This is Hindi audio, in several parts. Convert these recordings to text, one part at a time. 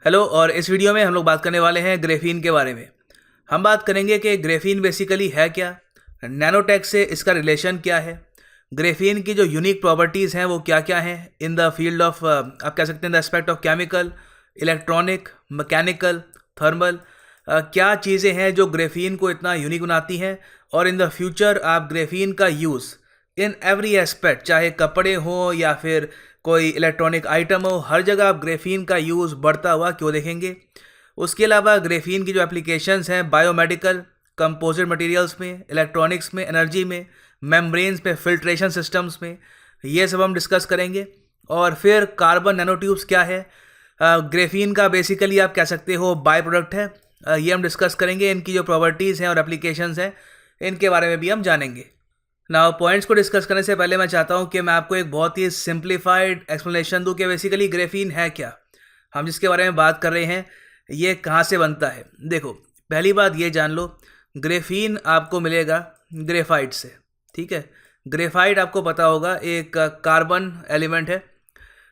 हेलो। और इस वीडियो में हम लोग बात करने वाले हैं ग्रेफीन के बारे में। हम बात करेंगे कि ग्रेफीन बेसिकली है क्या, नैनोटेक से इसका रिलेशन क्या है, ग्रेफीन की जो यूनिक प्रॉपर्टीज़ हैं वो क्या क्या हैं इन द फील्ड ऑफ आप कह सकते हैं the aspect of chemical, electronic, mechanical, thermal. क्या चीज़ें हैं जो ग्रेफीन को इतना यूनिक बनाती हैं, और इन द फ्यूचर आप ग्रेफीन का यूज़ इन एवरी एस्पेक्ट, चाहे कपड़े हों या फिर कोई इलेक्ट्रॉनिक आइटम हो, हर जगह आप ग्रेफीन का यूज़ बढ़ता हुआ क्यों देखेंगे। उसके अलावा ग्रेफीन की जो एप्लीकेशंस हैं बायोमेडिकल, कंपोजिट मटेरियल्स में, इलेक्ट्रॉनिक्स में, एनर्जी में, मेम्ब्रेन्स में, फिल्ट्रेशन सिस्टम्स में, ये सब हम डिस्कस करेंगे। और फिर कार्बन नैनो ट्यूब्स क्या है, ग्रेफीन का बेसिकली आप कह सकते हो बाय प्रोडक्ट है। ये हम डिस्कस करेंगे, इनकी जो प्रॉपर्टीज़ हैं और एप्लीकेशंस हैं इनके बारे में भी हम जानेंगे। नाउ पॉइंट्स को डिस्कस करने से पहले मैं चाहता हूँ कि मैं आपको एक बहुत ही सिंप्लीफाइड एक्सप्लेनेशन दूँ कि बेसिकली ग्रेफीन है क्या, हम जिसके बारे में बात कर रहे हैं ये कहाँ से बनता है। देखो, पहली बात ये जान लो, ग्रेफीन आपको मिलेगा ग्रेफाइट से। ठीक है, ग्रेफाइट आपको पता होगा एक कार्बन एलिमेंट है।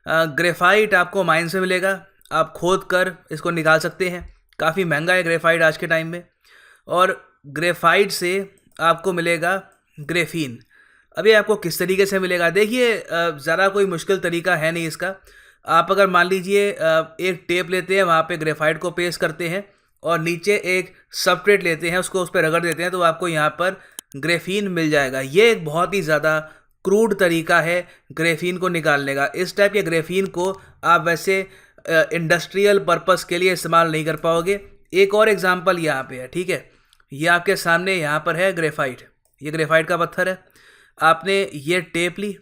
ग्रेफाइट आपको माइन से मिलेगा, आप खोद कर इसको निकाल सकते हैं। काफ़ी महंगा है ग्रेफाइट आज के टाइम में। और ग्रेफाइट से आपको मिलेगा ग्रेफीन। अभी आपको किस तरीके से मिलेगा, देखिए ज़्यादा कोई मुश्किल तरीका है नहीं इसका। आप अगर मान लीजिए एक टेप लेते हैं, वहाँ पे ग्रेफाइट को पेस्ट करते हैं और नीचे एक सबस्ट्रेट लेते हैं, उसको उस पर रगड़ देते हैं, तो आपको यहाँ पर ग्रेफीन मिल जाएगा। ये एक बहुत ही ज़्यादा क्रूड तरीका है ग्रेफीन को निकालने का। इस टाइप के ग्रेफीन को आप वैसे इंडस्ट्रियल पर्पस के लिए इस्तेमाल नहीं कर पाओगे। एक और एग्जांपल यहाँ पे है, ठीक है, ये आपके सामने यहाँ पर है ग्रेफाइट, ये ग्रेफाइट का पत्थर है। आपने ये टेप ली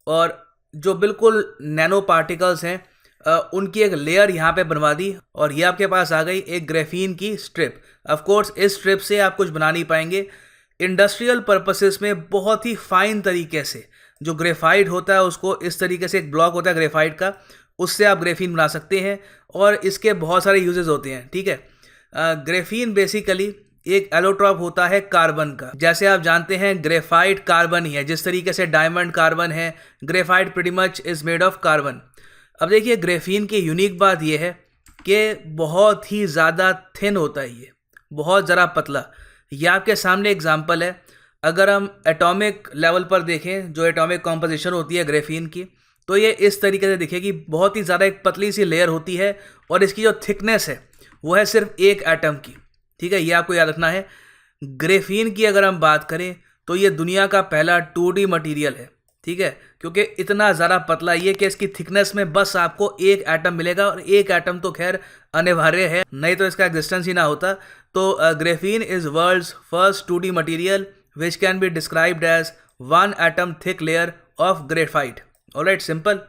और जो बिल्कुल नैनो पार्टिकल्स हैं उनकी एक लेयर यहाँ पे बनवा दी, और ये आपके पास आ गई एक ग्रेफीन की स्ट्रिप। ऑफ कोर्स इस स्ट्रिप से आप कुछ बना नहीं पाएंगे। इंडस्ट्रियल पर्पसेस में बहुत ही फाइन तरीके से जो ग्रेफाइट होता है उसको इस तरीके से, एक ब्लॉक होता है ग्रेफाइट का, उससे आप ग्रेफीन बना सकते हैं, और इसके बहुत सारे यूजेस होते हैं। ठीक है, ग्रेफीन बेसिकली एक एलोट्रॉप होता है कार्बन का। जैसे आप जानते हैं ग्रेफाइट कार्बन ही है, जिस तरीके से डायमंड कार्बन है, graphite pretty much is made of carbon. अब देखिए, ग्रेफीन की यूनिक बात यह है कि बहुत ही ज़्यादा थिन होता है, ये बहुत ज़रा पतला। ये आपके सामने एग्जांपल है। अगर हम एटॉमिक लेवल पर देखें, जो एटॉमिक कॉम्पोजिशन होती है ग्रेफीन की, तो ये इस तरीके से दिखेगी, बहुत ही ज़्यादा एक पतली सी लेयर होती है, और इसकी जो थिकनेस है वो है सिर्फ एक एटम की। ठीक है, ये आपको याद रखना है। ग्रेफीन की अगर हम बात करें तो ये दुनिया का पहला 2D मटेरियल है। ठीक है, क्योंकि इतना ज़्यादा पतला ये कि इसकी थिकनेस में बस आपको एक एटम मिलेगा, और एक एटम तो खैर अनिवार्य है, नहीं तो इसका एग्जिस्टेंस ही ना होता। तो graphene is world's first 2D material which can be described as one atom thick layer of graphite. Alright, simple.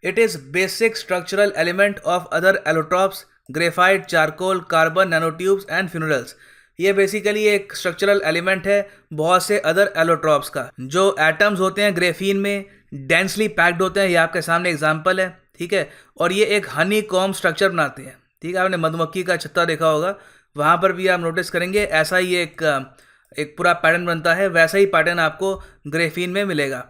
It is basic structural element of other allotropes, graphite, charcoal, carbon nanotubes and fullerenes. ये बेसिकली एक स्ट्रक्चरल एलिमेंट है बहुत से अदर एलोट्रॉप्स का। जो एटम्स होते हैं ग्रेफीन में डेंसली पैक्ड होते हैं, ये आपके सामने एग्जांपल है। ठीक है, और ये एक हनी कॉम्ब स्ट्रक्चर बनाते हैं। ठीक है, आपने मधुमक्खी का छत्ता देखा होगा, वहाँ पर भी आप नोटिस करेंगे ऐसा ही एक पूरा पैटर्न बनता है, वैसा ही पैटर्न आपको ग्रेफीन में मिलेगा।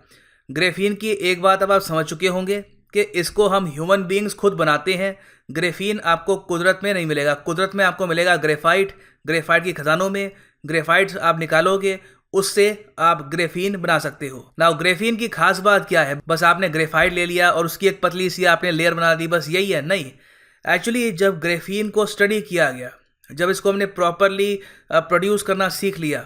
ग्रेफीन की एक बात अब आप समझ चुके होंगे कि इसको हम ह्यूमन बींग्स खुद बनाते हैं। ग्रेफीन आपको कुदरत में नहीं मिलेगा, कुदरत में आपको मिलेगा ग्रेफाइट। ग्रेफाइट की खदानों में ग्रेफाइट आप निकालोगे, उससे आप ग्रेफीन बना सकते हो। नाउ ग्रेफीन की खास बात क्या है, बस आपने ग्रेफाइट ले लिया और उसकी एक पतली सी आपने लेयर बना दी, बस यही है? नहीं, एक्चुअली जब ग्रेफीन को स्टडी किया गया, जब इसको हमने प्रॉपरली प्रोड्यूस करना सीख लिया,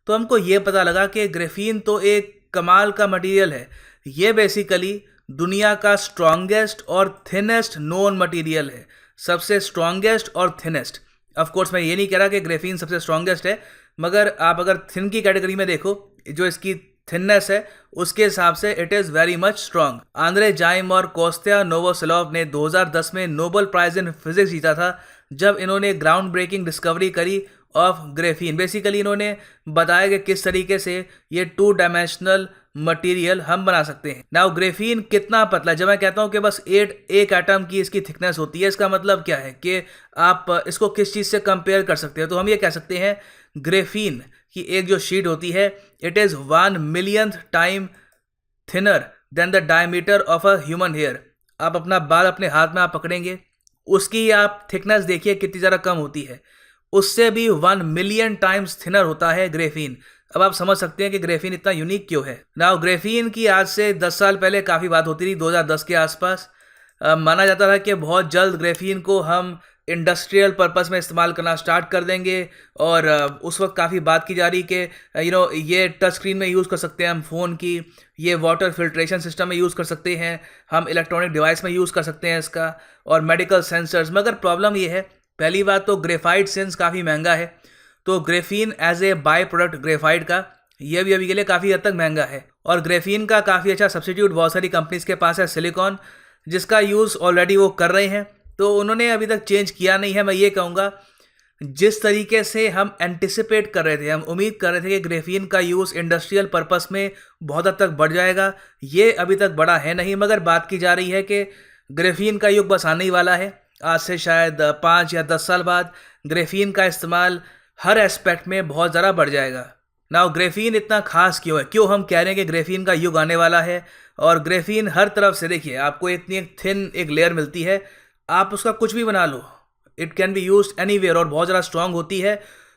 तो हमको ये पता लगा कि ग्रेफीन तो एक कमाल का मटेरियल है। ये बेसिकली दुनिया का स्ट्रॉन्गेस्ट और थिनेस्ट नोन मटेरियल है, सबसे स्ट्रॉन्गेस्ट और थिनेस्ट। ऑफ कोर्स मैं ये नहीं कह रहा कि ग्रेफीन सबसे स्ट्रॉन्गेस्ट है, मगर आप अगर थिन की कैटेगरी में देखो, जो इसकी थिननेस है उसके हिसाब से it is very much strong. Andre जाइम और कोस्त्या नोवोसिलोव ने 2010 में नोबेल प्राइज इन फिजिक्स जीता था, जब इन्होंने ग्राउंड ब्रेकिंग डिस्कवरी करी ऑफ ग्रेफीन। बेसिकली इन्होंने बताया कि किस तरीके से ये 2 डायमेंशनल मटेरियल हम बना सकते हैं। नाउ ग्रेफीन कितना पतला, जब मैं कहता हूँ कि बस एक एटम की इसकी थिकनेस होती है, इसका मतलब क्या है कि आप इसको किस चीज़ से कंपेयर कर सकते हो। तो हम ये कह सकते हैं ग्रेफीन की एक जो शीट होती है, it is 1 millionth time thinner than the diameter of a human hair. आप अपना बाल अपने हाथ में आप पकड़ेंगे उसकी आप थिकनेस देखिए कितनी ज़्यादा कम होती है, उससे भी 1 मिलियन टाइम्स थिनर होता है ग्रेफीन। अब आप समझ सकते हैं कि ग्रेफीन इतना यूनिक क्यों है। नाउ ग्रेफीन की आज से 10 साल पहले काफ़ी बात होती थी, 2010 के आसपास। माना जाता था कि बहुत जल्द ग्रेफीन को हम इंडस्ट्रियल पर्पस में इस्तेमाल करना स्टार्ट कर देंगे, और उस वक्त काफ़ी बात की जा रही कि ये टच स्क्रीन में यूज़ कर सकते हैं हम फ़ोन की, ये वाटर फिल्ट्रेशन सिस्टम में यूज़ कर सकते हैं, हम इलेक्ट्रॉनिक डिवाइस में यूज़ कर सकते हैं इसका, और मेडिकल सेंसर्स। मगर प्रॉब्लम ये है, पहली बात तो ग्रेफाइट सिंस काफ़ी महंगा है, तो graphene as a by product graphite का ये भी अभी के लिए काफ़ी हद तक महंगा है। और ग्रेफीन का काफ़ी अच्छा सब्स्टिट्यूट बहुत सारी कंपनीज के पास है, सिलिकॉन, जिसका यूज़ ऑलरेडी वो कर रहे हैं, तो उन्होंने अभी तक चेंज किया नहीं है। मैं ये कहूँगा जिस तरीके से हम एंटिसिपेट कर रहे थे, हम उम्मीद कर रहे थे कि ग्रेफीन का यूज़ इंडस्ट्रियल पर्पस में बहुत हद तक बढ़ जाएगा, ये अभी तक बढ़ा है नहीं। मगर बात की जा रही है कि ग्रेफीन का युग बस आने ही वाला है। आज से शायद 5 या 10 साल बाद ग्रेफीन का इस्तेमाल हर एस्पेक्ट में बहुत ज़्यादा बढ़ जाएगा। नाउ ग्रेफीन इतना खास क्यों है, क्यों हम कह रहे हैं कि ग्रेफीन का युग आने वाला है। और ग्रेफीन हर तरफ से देखिए आपको इतनी एक थिन एक लेयर मिलती है, आप उसका कुछ भी बना लो, it can be use anywhere, और बहुत ज़्यादा स्ट्रांग होती है,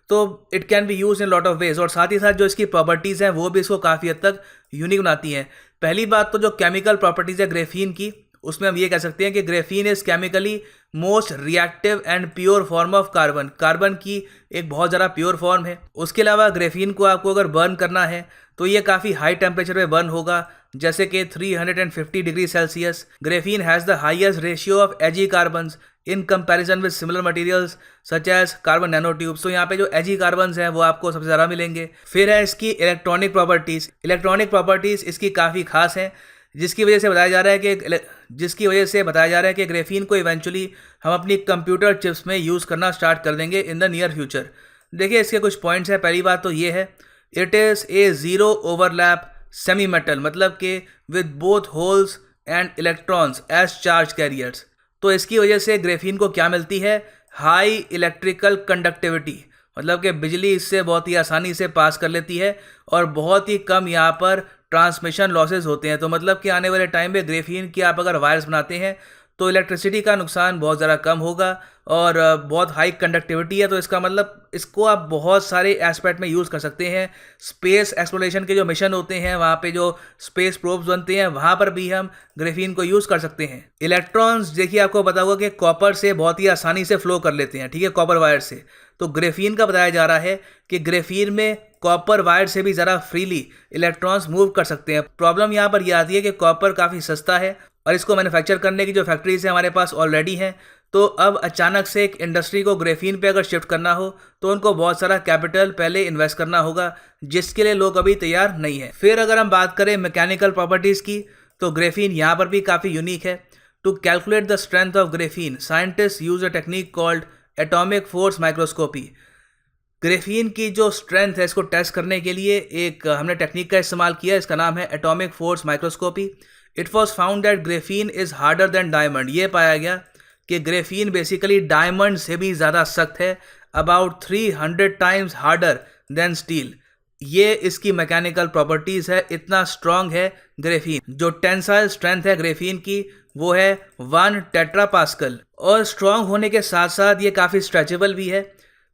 तो it can be use in lot of ways. और साथ ही साथ जो इसकी प्रॉपर्टीज़ हैं वो भी इसको काफ़ी हद तक यूनिक बनाती हैं। पहली बात तो जो केमिकल प्रॉपर्टीज़ है ग्रेफीन की, उसमें हम ये कह सकते हैं कि graphene is chemically most reactive and pure form of carbon. Carbon की एक बहुत ज़्यादा प्योर फॉर्म है। उसके अलावा ग्रेफीन को आपको अगर बर्न करना है तो ये काफ़ी हाई टेम्परेचर पे बर्न होगा, जैसे कि 350 degree Celsius. Graphene has the highest ratio of edgy carbons in comparison with similar materials such as carbon nano tubes. तो यहाँ पे जो एजी कार्बन्स हैं वो आपको सबसे ज़्यादा मिलेंगे। फिर है इसकी इलेक्ट्रॉनिक प्रॉपर्टीज़। इलेक्ट्रॉनिक प्रॉपर्टीज़ इसकी काफ़ी खास हैं, जिसकी वजह से बताया जा रहा है कि ग्रेफीन को इवेंचुअली हम अपनी कंप्यूटर चिप्स में यूज़ करना स्टार्ट कर देंगे इन द नियर फ्यूचर। देखिए इसके कुछ पॉइंट्स हैं। पहली बात तो ये है, it is a zero overlap semi metal, मतलब कि with both holes and electrons as charge carriers. तो इसकी वजह से ग्रेफीन को क्या मिलती है, हाई इलेक्ट्रिकल कंडक्टिविटी, मतलब कि बिजली इससे बहुत ही आसानी से पास कर लेती है, और बहुत ही कम यहाँ पर ट्रांसमिशन लॉसेज होते हैं। तो मतलब कि आने वाले टाइम में ग्रेफीन की आप अगर वायर्स बनाते हैं तो इलेक्ट्रिसिटी का नुकसान बहुत ज़्यादा कम होगा, और बहुत हाई कंडक्टिविटी है, तो इसका मतलब इसको आप बहुत सारे एस्पेक्ट में यूज़ कर सकते हैं। स्पेस एक्सप्लोरेशन के जो मिशन होते हैं, वहाँ पे जो स्पेस प्रोब्स बनते हैं, वहाँ पर भी हम ग्रेफीन को यूज़ कर सकते हैं। इलेक्ट्रॉन्स देखिए आपको पता होगा कि कॉपर से बहुत ही आसानी से फ्लो कर लेते हैं, ठीक है, कॉपर वायर से। तो ग्रेफीन का बताया जा रहा है कि ग्रेफीन में कॉपर वायर से भी ज़्यादा फ्रीली इलेक्ट्रॉन्स मूव कर सकते हैं। प्रॉब्लम यहाँ पर यह आती है कि कॉपर काफ़ी सस्ता है, और इसको मैन्युफैक्चर करने की जो फैक्ट्रीज हैं हमारे पास ऑलरेडी हैं। तो अब अचानक से एक इंडस्ट्री को ग्रेफीन पे अगर शिफ्ट करना हो तो उनको बहुत सारा कैपिटल पहले इन्वेस्ट करना होगा, जिसके लिए लोग अभी तैयार नहीं हैं। फिर अगर हम बात करें मैकेनिकल प्रॉपर्टीज़ की, तो ग्रेफीन यहाँ पर भी काफ़ी यूनिक है। To calculate the strength of graphene, scientist use a technique called atomic force microscopy. Graphene की जो स्ट्रेंथ है इसको टेस्ट करने के लिए एक हमने टेक्निक का इस्तेमाल किया, इसका नाम है atomic force microscopy. It was found that graphene is harder than diamond. ये पाया गया कि ग्रेफीन बेसिकली डायमंड से भी ज़्यादा सख्त है, about 300 times harder than steel. ये इसकी मैकेनिकल प्रॉपर्टीज़ है, इतना स्ट्रॉन्ग है ग्रेफीन। जो टेंसाइल स्ट्रेंथ है ग्रेफीन की वो है 1 टेट्रापास्कल, और स्ट्रॉन्ग होने के साथ साथ ये काफ़ी स्ट्रेचेबल भी है।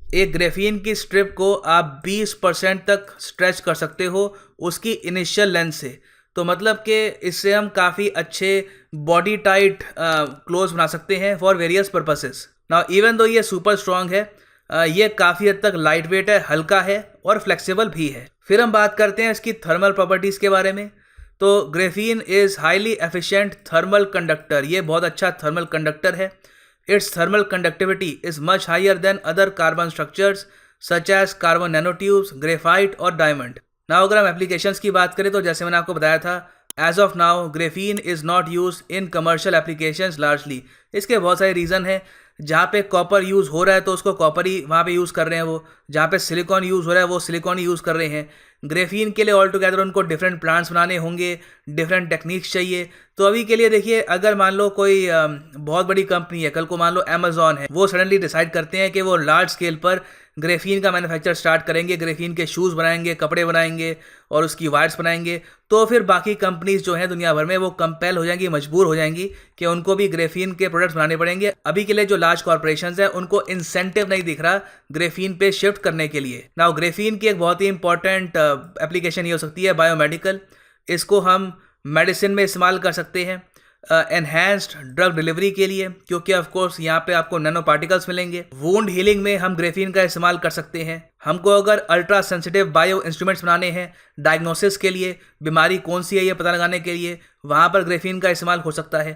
एक ग्रेफीन की स्ट्रिप को आप 20% तक स्ट्रेच कर सकते हो उसकी इनिशियल लेंथ से। तो मतलब कि इससे हम काफ़ी अच्छे बॉडी टाइट क्लोथ बना सकते हैं for various purposes. Now even though ये सुपर स्ट्रॉन्ग है, ये काफ़ी हद तक लाइट वेट है, हल्का है और फ्लेक्सिबल भी है। फिर हम बात करते हैं इसकी थर्मल प्रॉपर्टीज़ के बारे में। तो graphene is highly efficient thermal conductor, ये बहुत अच्छा थर्मल कंडक्टर है। Its thermal conductivity is much higher than other carbon structures such as carbon nano tubes, graphite और डायमंड। नाउ अगर हम एप्लीकेशंस की बात करें तो जैसे मैंने आपको बताया था, as of now graphene is not use in commercial applications largely. इसके बहुत सारे रीज़न हैं। जहाँ पे कॉपर यूज़ हो रहा है तो उसको कॉपर ही वहाँ पे यूज़ कर रहे हैं वो, जहाँ पे सिलिकॉन यूज़ हो रहा है वो सिलिकॉन ही यूज़ कर रहे हैं। ग्रेफीन के लिए ऑल टुगेदर उनको डिफरेंट प्लांट्स बनाने होंगे, डिफरेंट टेक्निक्स चाहिए। तो अभी के लिए देखिए, अगर मान लो कोई बहुत बड़ी कंपनी है, कल को मान लो अमेजॉन है, वो सडनली डिसाइड करते हैं कि वो लार्ज स्केल पर ग्रेफीन का मैन्युफैक्चर स्टार्ट करेंगे, ग्रेफीन के शूज़ बनाएंगे, कपड़े बनाएंगे और उसकी वायर्स बनाएंगे, तो फिर बाकी कंपनीज जो हैं दुनिया भर में वो कंपेल हो जाएंगी, मजबूर हो जाएंगी कि उनको भी ग्रेफीन के प्रोडक्ट्स बनाने पड़ेंगे। अभी के लिए जो लार्ज कॉर्पोरेशंस हैं उनको इंसेंटिव नहीं दिख रहा ग्रेफीन पे शिफ्ट करने के लिए। नाउ ग्रेफीन की एक बहुत ही इंपॉर्टेंट एप्लीकेशन ये हो सकती है बायोमेडिकल। इसको हम मेडिसिन में इस्तेमाल कर सकते हैं, एनहेंस्ड ड्रग डिलीवरी के लिए, क्योंकि ऑफ कोर्स यहाँ पे आपको नैनो पार्टिकल्स मिलेंगे। वुंड हीलिंग में हम ग्रेफीन का इस्तेमाल कर सकते हैं। हमको अगर अल्ट्रा सेंसिटिव बायो इंस्ट्रूमेंट्स बनाने हैं डायग्नोसिस के लिए, बीमारी कौन सी है ये पता लगाने के लिए, वहाँ पर ग्रेफीन का इस्तेमाल हो सकता है।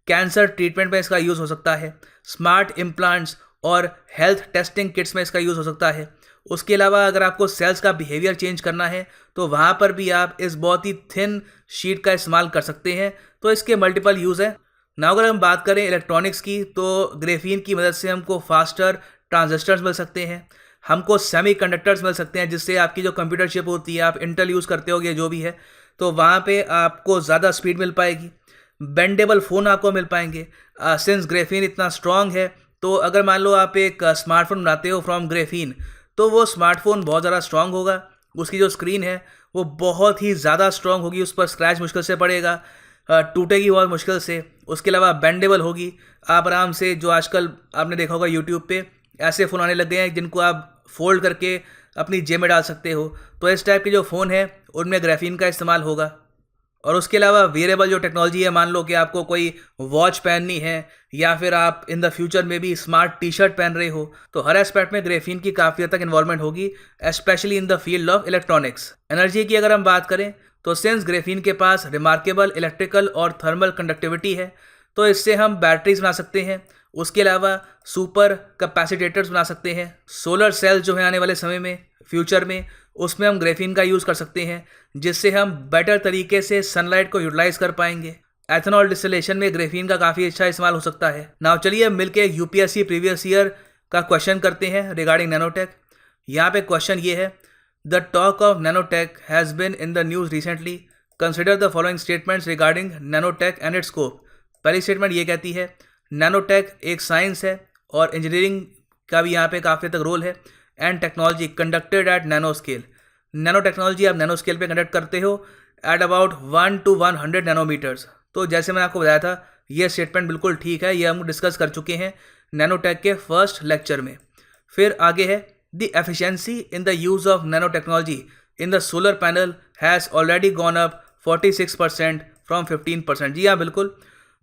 कैंसर ट्रीटमेंट में इसका यूज़ हो सकता है। स्मार्ट इम्प्लांट्स और हेल्थ टेस्टिंग किट्स में इसका यूज़ हो सकता है। उसके अलावा अगर आपको सेल्स का बिहेवियर चेंज करना है तो वहाँ पर भी आप इस बहुत ही थिन शीट का इस्तेमाल कर सकते हैं। तो इसके मल्टीपल यूज़ हैं। ना अगर हम बात करें इलेक्ट्रॉनिक्स की, तो ग्रेफीन की मदद से हमको फास्टर ट्रांजिस्टर्स मिल सकते हैं, हमको सेमीकंडक्टर्स मिल सकते हैं, जिससे आपकी जो कंप्यूटर चिप होती है, आप इंटेल यूज़ करते होगे जो भी है, तो वहाँ पे आपको ज़्यादा स्पीड मिल पाएगी। बेंडेबल फ़ोन आपको मिल पाएंगे। सिंस ग्रेफीन इतना स्ट्रॉन्ग है, तो अगर मान लो आप एक स्मार्टफोन बनाते हो फ्रॉम ग्रेफीन, तो वो स्मार्टफोन बहुत ज़्यादा स्ट्रॉन्ग होगा। उसकी जो स्क्रीन है वो बहुत ही ज़्यादा स्ट्रॉन्ग होगी, उस पर स्क्रैच मुश्किल से पड़ेगा, टूटेगी बहुत मुश्किल से। उसके अलावा बेंडेबल होगी, आप आराम से, जो आजकल आपने देखा होगा यूट्यूब पे ऐसे फ़ोन आने लग गए हैं जिनको आप फोल्ड करके अपनी जेब में डाल सकते हो, तो इस टाइप के जो फ़ोन है उनमें ग्रेफीन का इस्तेमाल होगा। और उसके अलावा वेरेबल जो टेक्नोलॉजी है, मान लो कि आपको कोई वॉच पहननी है या फिर आप इन द फ्यूचर में भी स्मार्ट टी शर्ट पहन रहे हो, तो हर एस्पेक्ट में ग्रेफीन की काफ़ी हद तक इन्वॉल्वमेंट होगी, specially in the field of electronics. Energy की अगर हम बात करें, तो सिंस ग्रेफीन के पास रिमार्केबल इलेक्ट्रिकल और थर्मल कंडक्टिविटी है, तो इससे हम बैटरीज बना सकते हैं। उसके अलावा सुपर कैपेसिटेटर्स बना सकते हैं। सोलर सेल जो है आने वाले समय में, फ्यूचर में, उसमें हम ग्रेफीन का यूज़ कर सकते हैं, जिससे हम बेटर तरीके से सनलाइट को यूटिलाइज कर पाएंगे। एथेनॉल डिस्टिलेशन में ग्रेफीन का काफ़ी अच्छा इस्तेमाल हो सकता है। नाउ चलिए मिलके यूपीएससी प्रीवियस ईयर का क्वेश्चन करते हैं रिगार्डिंग नैनोटेक। यहाँ पे क्वेश्चन ये है, the talk of nanotech has been in the news recently, consider the following statements regarding nanotech and it's scope. पहली स्टेटमेंट ये कहती है, नैनोटेक एक साइंस है और इंजीनियरिंग का भी यहाँ पे काफ़ी तक रोल है, and technology conducted at nano scale. Nano technology आप नैनो स्केल पे कंडक्ट करते हो एट अबाउट 1 to 100 नैनोमीटर्स। तो जैसे मैंने आपको बताया था, ये स्टेटमेंट बिल्कुल ठीक है, ये हम डिस्कस कर चुके हैं नैनोटेक के फर्स्ट लेक्चर में। फिर आगे है, the efficiency in the use of nano technology in the solar panel has already gone up 46% from 15%। जी हाँ, बिल्कुल,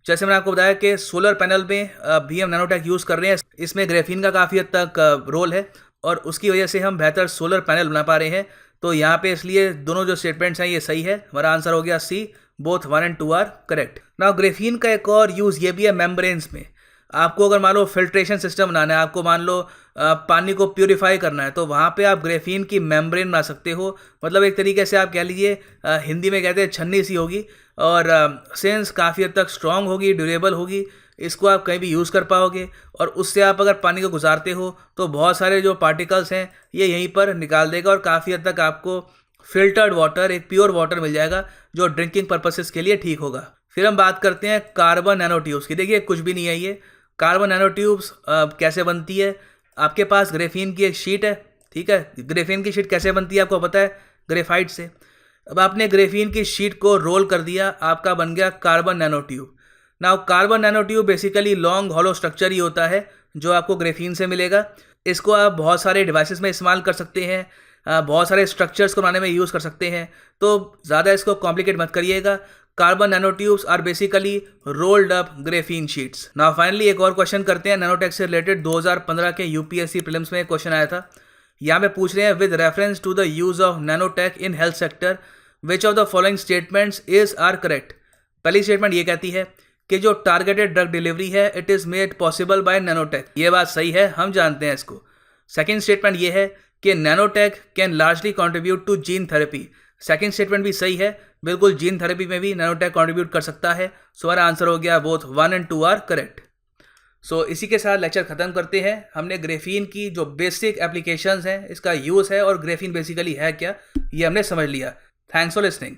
जैसे मैंने आपको बताया कि सोलर पैनल में भी हम नैनोटेक यूज़ कर रहे हैं, इसमें ग्रेफीन का काफ़ी हद तक रोल है और उसकी वजह से हम बेहतर सोलर पैनल बना पा रहे हैं। तो यहाँ पे इसलिए दोनों जो स्टेटमेंट्स हैं ये सही है। हमारा आंसर हो गया C, both 1 and 2 are correct. Now graphene का एक और यूज़ ये भी है मेम्ब्रेन्स में। आपको अगर मान लो फिल्ट्रेशन सिस्टम बनाना है, आपको मान लो पानी को प्यूरिफाई करना है, तो वहाँ पे आप ग्रेफीन की मेम्ब्रेन बना सकते हो। मतलब एक तरीके से आप कह लीजिए, हिंदी में कहते हैं छन्नी सी होगी, और सेंस काफ़ी हद तक स्ट्रॉन्ग होगी, ड्यूरेबल होगी, इसको आप कहीं भी यूज़ कर पाओगे। और उससे आप अगर पानी को गुजारते हो तो बहुत सारे जो पार्टिकल्स हैं ये यहीं पर निकाल देगा और काफ़ी हद तक आपको फिल्टर्ड वाटर, एक प्योर वाटर मिल जाएगा जो ड्रिंकिंग पर्पसेस के लिए ठीक होगा। फिर हम बात करते हैं कार्बन नैनो ट्यूब्स की। देखिए कुछ भी नहीं है ये। कार्बन नैनो ट्यूब्स कैसे बनती है, आपके पास ग्रेफीन की एक शीट है, ठीक है। ग्रेफीन की शीट कैसे बनती है आपको पता है, ग्रेफाइट से। अब आपने ग्रेफीन की शीट को रोल कर दिया, आपका बन गया carbon nano tube. Now carbon nano tube basically long hollow structure ही होता है जो आपको ग्रेफीन से मिलेगा। इसको आप बहुत सारे डिवाइसेस में इस्तेमाल कर सकते हैं, बहुत सारे स्ट्रक्चर्स को बनाने में यूज़ कर सकते हैं, तो ज़्यादा इसको कॉम्प्लिकेट मत करिएगा। Carbon nano tubes are basically rolled up graphene sheets. Now finally एक और क्वेश्चन करते हैं नैनोटेक से रिलेटेड। 2015 के यूपीएससी प्रीलिम्स में एक क्वेश्चन आया था। यहाँ पे पूछ रहे हैं, with reference to the use of nanotech in health sector which of the following statements is are correct. पहली स्टेटमेंट ये कहती है कि जो टारगेटेड ड्रग डिलीवरी है it is made possible by nanotech. ये बात सही है, हम जानते हैं इसको। सेकेंड स्टेटमेंट ये है कि nanotech can largely contribute to gene therapy. Second statement भी सही है, बिल्कुल जीन थेरेपी में भी नैनोटेक कॉन्ट्रीब्यूट कर सकता है। सो हमारा आंसर हो गया बोथ 1 and 2 आर करेक्ट। सो इसी के साथ लेक्चर ख़त्म करते हैं। हमने ग्रेफीन की जो बेसिक एप्लीकेशंस हैं, इसका यूज़ है और ग्रेफीन बेसिकली है क्या, ये हमने समझ लिया। Thanks for listening.